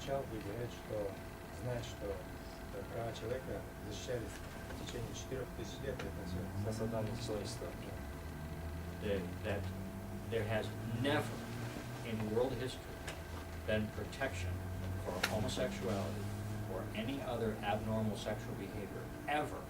обещал и говорят, что знать, что права человека защищались в течение 4000 лет. Это все за создание человечества. That there has never in world history been protection for homosexuality or any other abnormal sexual behavior ever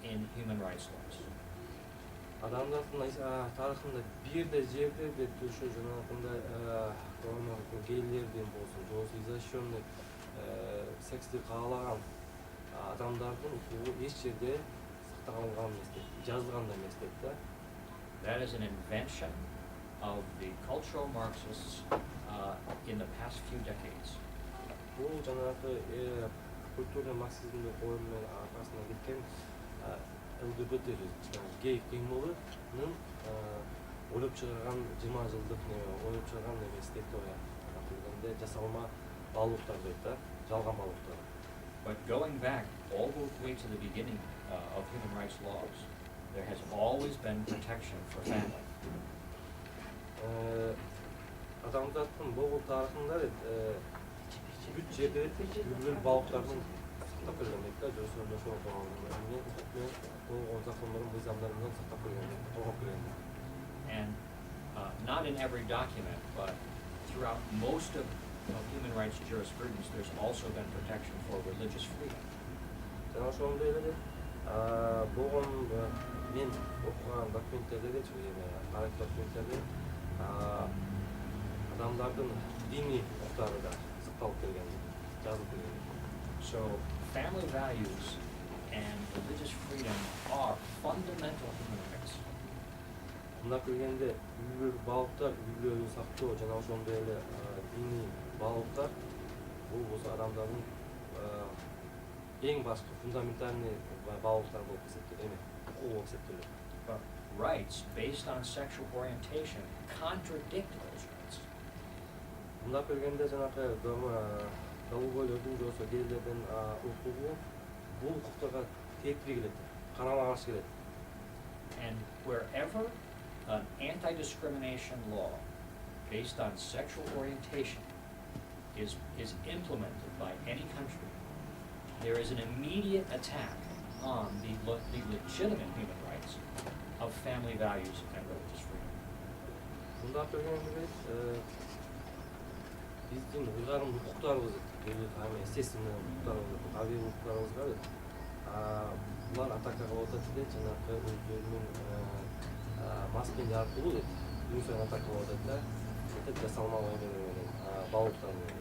in human rights laws. Адамдардын тарыхында бир да жерде ошо жанагындай гейлердин болсун, же болбосо изощренный сексти каалаган адамдардын укугу эч жерде сакталган эмес дейт, жазылган да эмес дейт да. That is an invention of the cultural Marxists in the past few decades. Бул жанагы культурный марксизмдин коюмунун аркасынан кеткен ЛГБТ гей кыймылынын ойлоп чыгарган 20 жылдык ойлоп чыгарган эмес дейт да, жасалма баалуулуктар дейт да, жалган баалуулуктар. But going back all the way to the beginning of human rights laws, there has always been protection for family. Адамзаттын болгон тарыхында бүт жерде бүт баалуулуктардын сактап келген дейт да, жосондо ошол болгон закондордун мыйзамдарын сактап келген, коргоп келген. And not in every document, but throughout most of human rights jurisprudence, there's also been protection for religious freedom. Жана ошондой эле болгон мен окуган документтерде тарих документтерде адамдардын диний укуктары да сакталып келген, жазылып келген. So family values and religious freedom are fundamental human rights. Мындап келгенде үйлөр баалуулуктар, үйлөрдү сактоо жана ошондой эле диний баалуулуктар бул болсо адамдардын эң башкы фундаментальный баалуулуктар болуп эсептелет, укугу болуп эсептелет. But rights based on sexual orientation contradict those rights. Мындап келгенде жанагы голубойлордун же болбосо гейлердин укугу бул укуктарга тетири келет, карама каршы келет. And wherever an anti-discrimination law based on sexual orientation is implemented by any country, there is an immediate attack on the legitimate human rights of family values and religious freedom. Мындап келгенде биздин ыйгарым укуктарыбыз, естественный укуктарыбыз, табигый укуктарыбызга булар атака кылып атат дейт, жанагы өздөрүнүн маскени аркылуу дейт, күн сайын атака кылып атат да, жасалма баалуулуктар менен.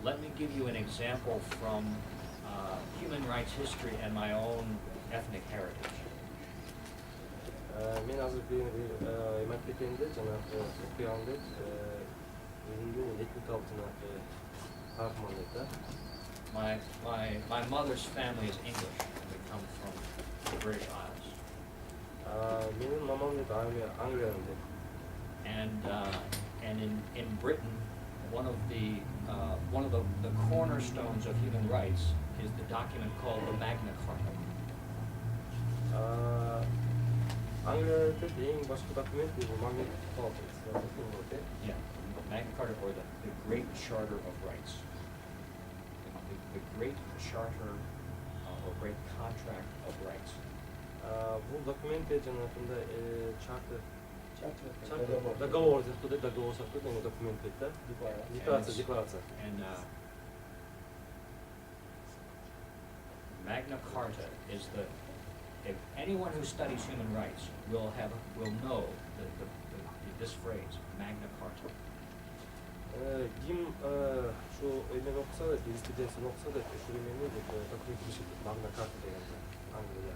Let me give you an example from human rights history and my own ethnic heritage. Мен азыр бир эмеп кеткенде жанагы окуям дейт, өзүмдүн этникалык жанагы тарыхыман дейт да. My mother's family is English, and we come from the British Isles. Менин мамам дейт Англиядан дейт. And in Britain, one of the cornerstones of human rights is the document called the Magna Carta. Англияда эң башкы документ бул Magna Carta. Yeah, Magna Carta, or the Great Charter of Rights. The Great Charter or Great Contract of Rights. Бул документ жанагындай договор сыяктуу дейт, договор сыяктуу документ дейт да. Декларация. And Magna Carta is if anyone who studies human rights will know this phrase, Magna Carta. Ким шу эмени окуса да, юриспруденцияны окуса да, ушул эмени документ билишет, Magna Carta деген Англияда.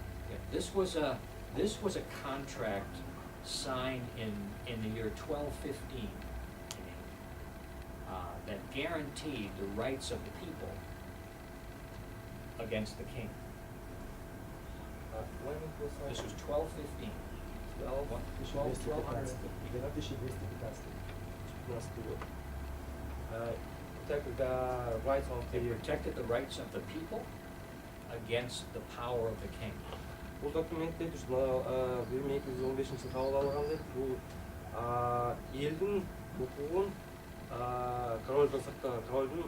This was a contract signed in the year 1215 that guaranteed the rights of the people against the king. When it was signed? This was 1215. 1215. Protected the rights of It protected the rights of the people against the power of the king. Бул документте 1215 кабыл алган дейт. Бул элдин укугун королдун сактаган королдун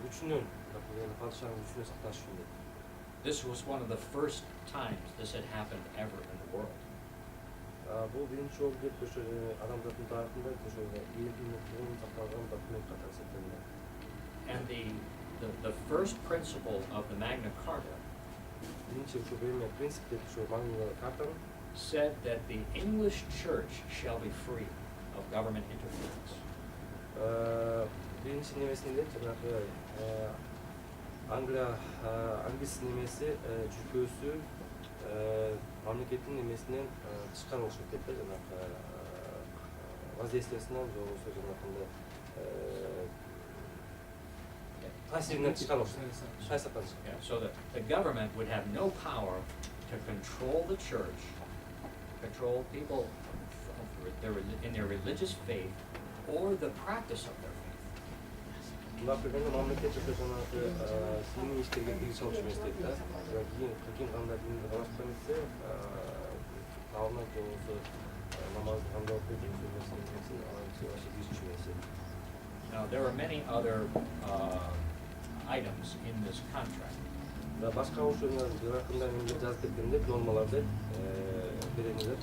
күчүнөн падышанын күчүнөн сакташ үчүн дейт. This was one of the first times this had happened ever in the world. Бул биринчи жолу деп ошо адамзаттын тарыхында ошо элдин укугун сакталган документ катары эсептелинет. And the first principle of the Magna Carta Биринчи ошо берме принцип деп ошо маңызды картаны said that the English church shall be free of government interference. Биринчи немесинде жанагы англис немеси чүркөөсү мамлекеттин немесинен тышкары болуш керек да, жанагы воздействиесинен же болбосо жанагындай таасиринен тышкары болуш керек. Саясаттан тышкары. Yeah, so that the government would have no power to control the church, control people in their religious faith or the practice of their faith. Мындай болгондо мамлекет ошо жанагы диний иштерге бир салыш эмес дейт да. Ким кандай динди кабашка эмесе, калына же болбосо намазды кандай окуйт, немесин Now, there are many other items in this contract. Башка ошо жакында эмелер жазып кеткендей нормаларды береңилер.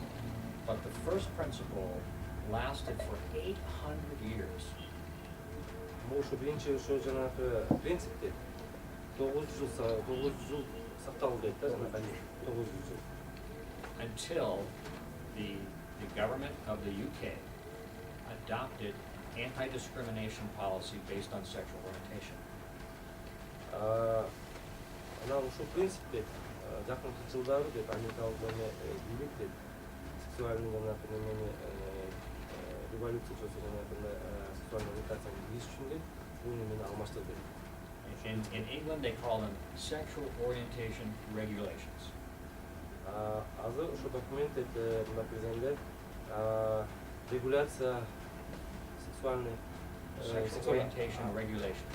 But the first principle lasted for 800 years. Ошо биринчи ошо жанагы принципте 900 жыл сакталды дейт да, жанагы 900 жыл. Until the government of the UK adopted anti-discrimination policy based on sexual orientation. Анан ушул принципте жакынкы жылдары деп америкалык бийлик деп сексуальный жанагы немени революция жасоо жанагы сексуальный ориентацияны киргизиш үчүн деп бул немени алмаштырды. In England, they call them sexual orientation regulations. Азыр ошо документ мындай келгенде регуляция сексуальный Sexual orientation regulations.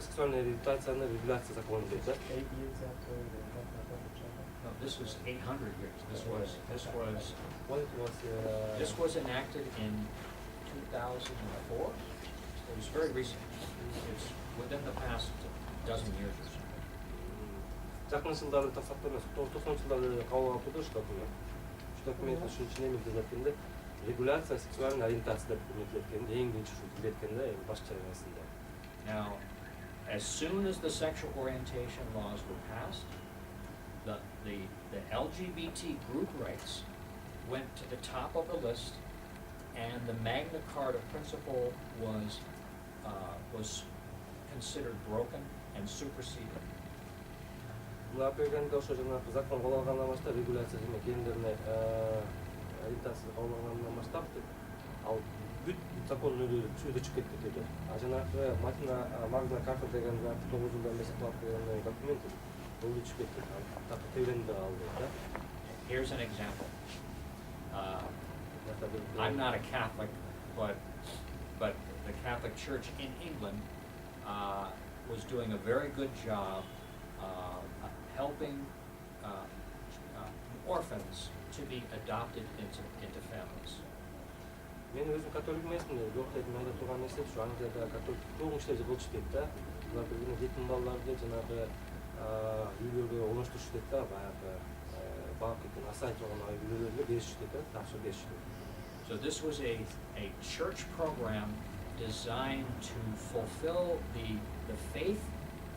сексуальная ориентацияны регуляция закону дейт да. 8 years after the No, this was 800 years. This This was enacted in 2004. It was very recent. It's within the past dozen years or so. Жакын жылдары таксатта эмес, 90 жылдары кабыл алып турду ушул документ. Ушул документ ушунун ичине эмне жазаткенде регуляция сексуальной ориентации деп эметилген, эң биринчи ушул билеткенде эми башча эмесинде. Now, as soon as the sexual orientation laws were passed, the LGBT group rights went to the top of the list, and the Magna Carta principle was considered broken and superseded. Мына келгенде ошо жанагы закон кабыл алгандан баштап регуляция жана гендерный ориентация кабыл алгандан баштап ал бүт закондун өзү чыгып кетти деди. Жанагы Магна Карта деген 9 жылдан бери сакталып келген документ бул чыгып кетти. Так тейленде алды да. Here's an example. I'm not a Catholic, but the Catholic Church in England was doing a very good job helping orphans to be adopted into families. Мен өзүм католик эмесмин, жок дедим, айда турган нерсе ушу Англияда католик чоң иштерди кылыш дейт да. Булар бирге жетим балдарды жанагы үйлөргө орноштуруш дейт да, баягы багып кеткен асай турган үйлөргө бериш дейт да, тапшырып бериш. So this was a church program designed to fulfill the faith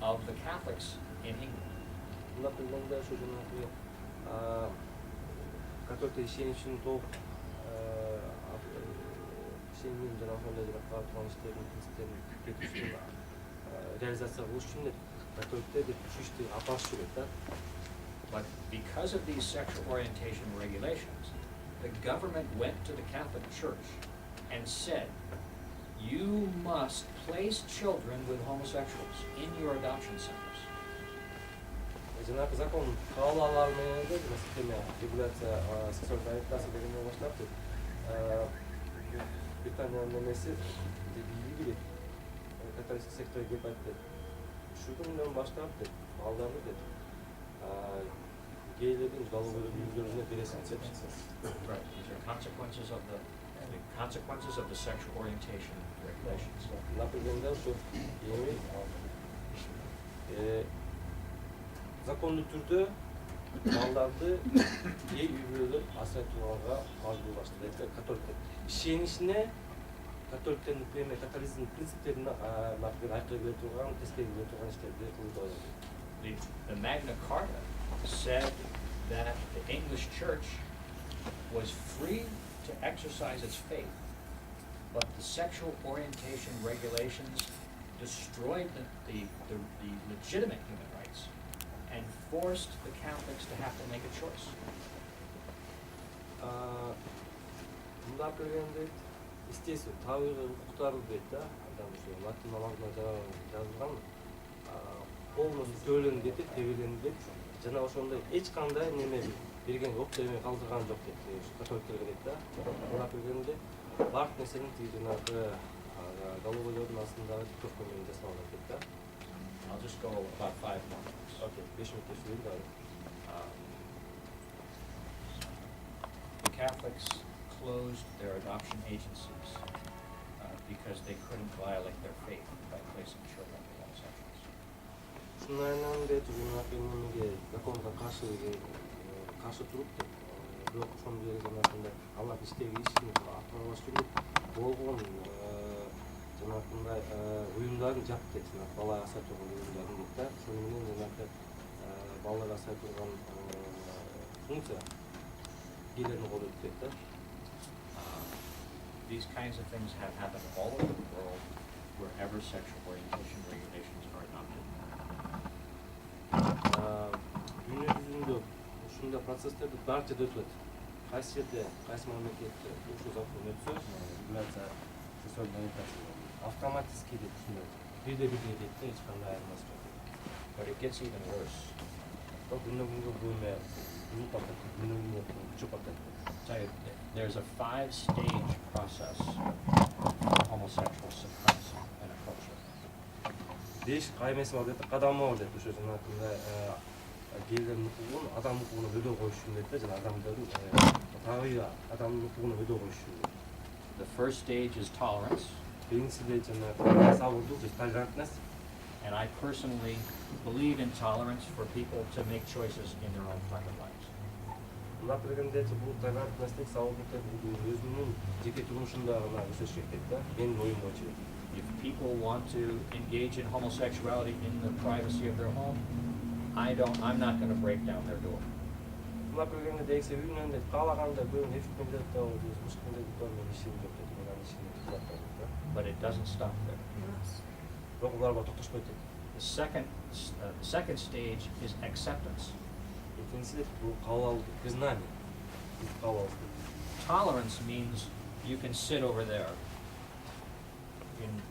of the Catholics in England. Мында кылганда ошо жанагы католиктер ишеничин толук ишеним жана ошондой жакка турган иштердин принциптерин кетишин реализация кылыш үчүн католиктер деп ушу ишти апарыш керек да. But because of these sexual orientation regulations, the government went to the Catholic Church and said, you must place children with homosexuals in your adoption centers. Жанагы закон кабыл алган менен де система регуляция сексуальный ориентация дегенден баштап Британиянын немеси бийлиги католик сектору деп айтты. Ушул күндөн баштап деп балдарды деп гейлердин жалгоо үйлөрүнө бересиң деп. Right. These are consequences of the consequences of the sexual orientation regulations. мына келгенде ушу эми закондуу түрдө балдарды үй бүлөлөр асырай турганга мажбурлашты дейт католиктер. Ишенишине католиктердин эме католицизм принциптерине айкы келе турган, тескери келе турган иштерди кылды деп ойлойм. The Magna Carta said that the English Church was free to exercise its faith, but the sexual orientation regulations destroyed the legitimate human rights and forced the Catholics to have to make a choice. Мында келгенде естественно табигый укуктары дейт да, адам ушу латин аларына жазылган полностью төлөнүп кетет, тебеленип кетет. Жана ошондой эч кандай неме берген жок, эме калтырган жок дейт. Католиктерге дейт да. Мына келгенде баардык нерсени тиги жанагы головойлордун астындагы диктовка менен жасалган дейт да. I'll just go about 5 more minutes. Окей, 5 мүнөттө сүйлөйм дагы. The Catholics closed their adoption agencies because they couldn't violate their faith by placing children with homosexuals. Шунайынан дейт, жанагы немеге законго каршы туруп деп, бирок ошондой эле жанагындай алардын иштеги ишин аткарбаш үчүн болгон жанагындай уюмдарын жапты дейт, бала асырай турган уюмдарын дейт да. Ошону менен жанагы балдар асырай турган функция гейлердин колдо өтүп дейт да. These kinds of things have happened all over the world wherever sexual orientation regulations are adopted. Дүйнө жүзүндө ушундай процесстерди бар жерде өтөт. Кайсы жерде, кайсы мамлекетте ушул закон өтсө, регуляция жасалган автоматически деп түшүнөт. Бирде бирге дейт да, эч кандай айырмасы жок. But it gets even worse. Күнөн күнгө бул эме бузулуп атат, күнөн күнгө күчөп атат. Tell you, there's a 5-stage process for homosexual supremacy in a culture. Беш каймеси бар дейт, кадамы бар дейт. Ошо жанагындай гейлердин укугун адам укугуна өдөө коюш үчүн дейт да, жана адамдардын табигый адамдын укугуна өдөө коюш үчүн. The first stage is tolerance. Биринчиде жанагы сабырдуу, толерантность. And I personally believe in tolerance for people to make choices in their own private lives. Мына келгенде бул толерантность сабырдуу өзүнүн жеке турмушунда гана өсүш керек да. Менин оюм боюнча. If people want to engage in homosexuality in the privacy of their home, I'm not going to break down their door. Мына келгенде дегсе үйүнөн деп каалаганда көбүн эфирде да мушкунда да мен ишим жок деп менин ишим да. But it doesn't stop there. Бирок булар токтошпойт дейт. The second stage is acceptance. Экинчиде бул кабыл алуу, признание. Кабыл алуу. Tolerance means you can sit over there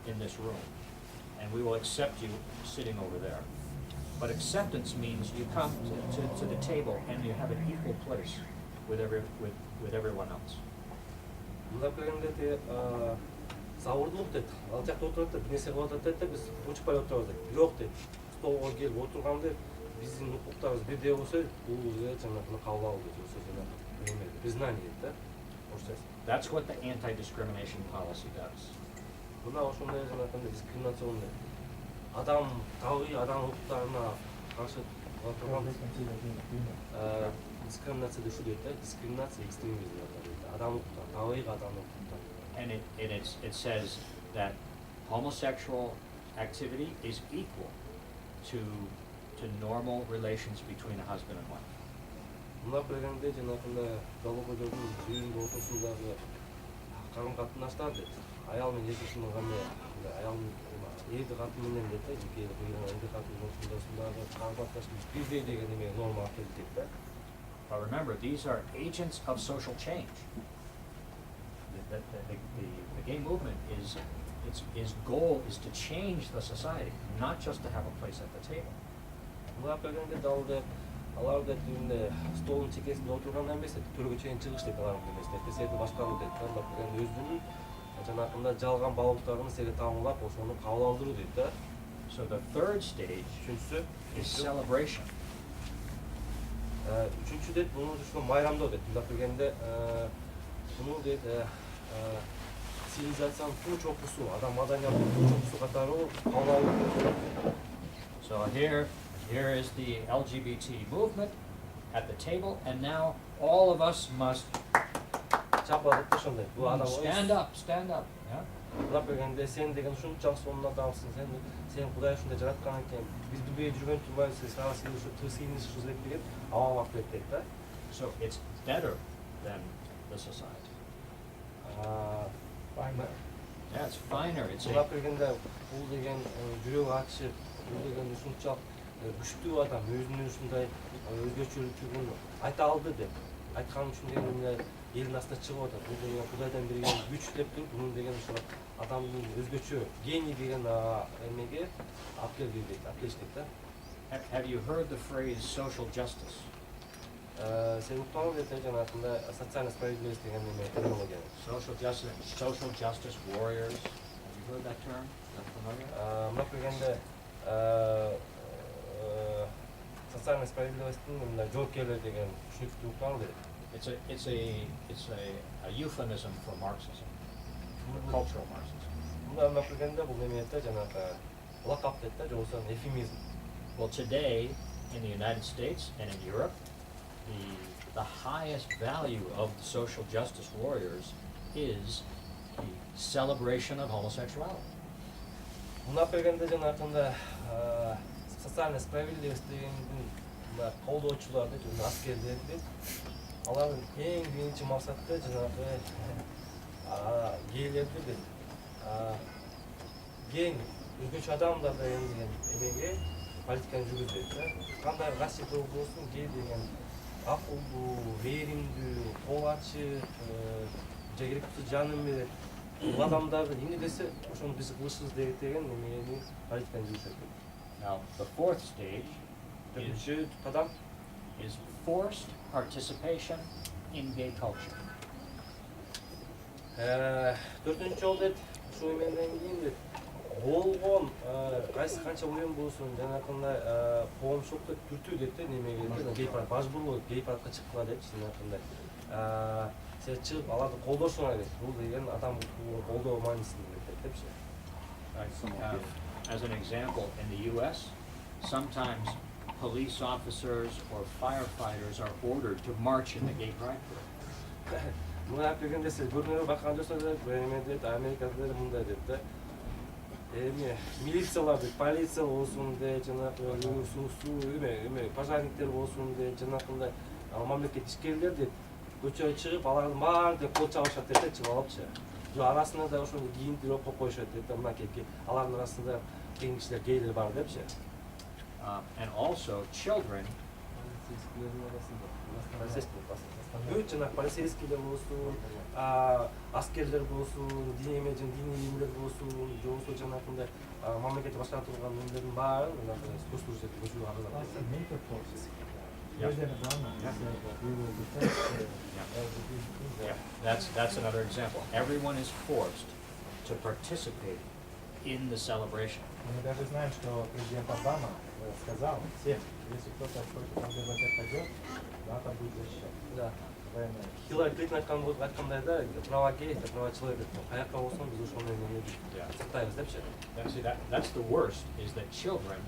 in this room, and we will accept you sitting over there. But acceptance means you come to the table and you have an equal place with everyone else. Мында келгенде сабырдуулук дейт. Ал жакта отуруп атат, бир нерсе кылып атат дейт, биз учпай отурабыз дейт. Бирок дейт, столго келип отурганда биздин укуктарыбыз бирдей болсо, бул жанагы кабыл алуу дейт. Ошо жанагы признание дейт да. That's what the anti-discrimination policy does. Мына ошондой жанагы дискриминацион адам табигый адам укуктарына каршы турган дискриминация деп дейт да. Дискриминация, экстремизм дейт. Адам укуктары, табигый адам укуктары. And it says that homosexual activity is equal to normal relations between a husband and wife. Мына келгенде жанагындай долбоодордун үйүндө ортосундагы карым катнаштар дейт. Аял менен эркектин кандай аялдын эрди катын менен дейт да, жеке эрди катын ортосундагы карым катнаш бирдей деген эме норма келет дейт да. But remember, these are agents of social change. The gay movement its goal is to change the society, not just to have a place at the table. Мына келгенде далда алар дейт столдун чекесинде отурганда эмес, төргө чейин чыгыш дейт алар эмес дейт. Сени башкаруу дейт. Мына келгенде өзүнүн жанагындай жалган балыктарын сени таамылап, ошону кабыл алдыруу дейт да. So the third stage is celebration. Үчүнчү дейт, муну ушул майрамдоо дейт. Мына келгенде муну дейт цивилизациянын туу чокусу, адам маданиятынын туу чокусу катары кабыл алынып. So here is the LGBT movement at the table, and now all of us must Чапат да ошондой. Бул адам stand up, yeah? Мына бергенде сен деген ушунчалык сонун адамсың, сен Кудай ушундай жараткан экен. Биз бул жерде жүргөн турбайбыз, сага сыйынышыбыз керек деген абал алып берет дейт да. So it's better than the society. Yeah, it's finer. It's Мына бергенде бул деген жүрөгү ачык, бул деген ушунчалык күчтүү адам, өзүнүн ушундай өзгөчөлүктүгүн айта алды деп. Айткан үчүн деген мына элдин астына чыгып атат. Бул деген Кудайдан берген күч деп туруп, бунун деген ошо адамдын өзгөчө гений деген эмеге алып келди дейт, алып келишет да. Have you heard the phrase social justice? Сен уктуңуз деп жанагындай социальная справедливость деген эме терминология. Social justice warriors. Have you heard that term? Is that familiar? Мына бергенде социальная справедливостьтин мындай жоокерлер деген түшүнүктүү уктуңуз деп. It's a euphemism for Marxism, for cultural Marxism. Мына бергенде бул эме да жанагы лакап дейт да, жобосу эвфемизм. Well, today in the United States and in Europe, the highest value of the social justice warriors is the celebration of homosexuality. Мына бергенде жанагындай социальная справедливость дегендин колдоочулар дейт, аскерлер дейт. Алардын эң биринчи максаты жанагы гейлерди дейт. Гей өзгөчө адамдар деген эмеге политиканы жүргүзөт да. Кандай касиети болбосун, гей деген акылдуу, мээримдүү, кол ачык, жергиликтүү жанын берет. Бул адамдарды эмне десе, ошону биз кылышыбыз деген эмени политиканы жүргүзөт. Now, the fourth stage is forced participation in gay culture. Төртүнчү жол дейт, ушул эмеден кийин дейт, болгон кайсы канча уюм болсун, жанагындай коомчулукты түртүү дейт да, немеге гей парад мажбурлоо, гей парадка чыккыла дейт, жанагындай. Сен чыгып аларды колдошуңар дейт. Бул деген адам укугун колдоо маанисинде дейт депчи. As an example, in the U.S., sometimes police officers or firefighters are ordered to march in the gay pride parade. Мына бергенде сиз көргөнгө баккан жоксуз, бул эме дейт, Америкада мындай дейт да. Эме милициялар дейт, полиция болсун дейт, жанагы эме пожарниктер болсун дейт, жанагындай мамлекет ишкерлер дейт, көчөгө чыгып, алардын баарын деп кол чабышат дейт, чыгып алыпчы. Жо арасында да ошондой кийинтирип коюп коюшат дейт, мынакей алардын арасында кийин кишилер гейлер бар депчи. And also children. Бүт жанагы полицейскийлер болсун, аскерлер болсун, диний илимдер болсун, жобосу жанагындай мамлекетти башкара турган эмелердин баарын көчүгө аралап. That's another example. Everyone is forced to participate in the celebration. Мы даже знаем, что президент Обама сказал всем, если кто-то против ЛГБТ пойдет, надо будет защищать. Да. Хиллари Клинтон айткандай да, права гея, права человека. Каяка болсун биз ошону сактайбыз депчи. That's the worst, is that children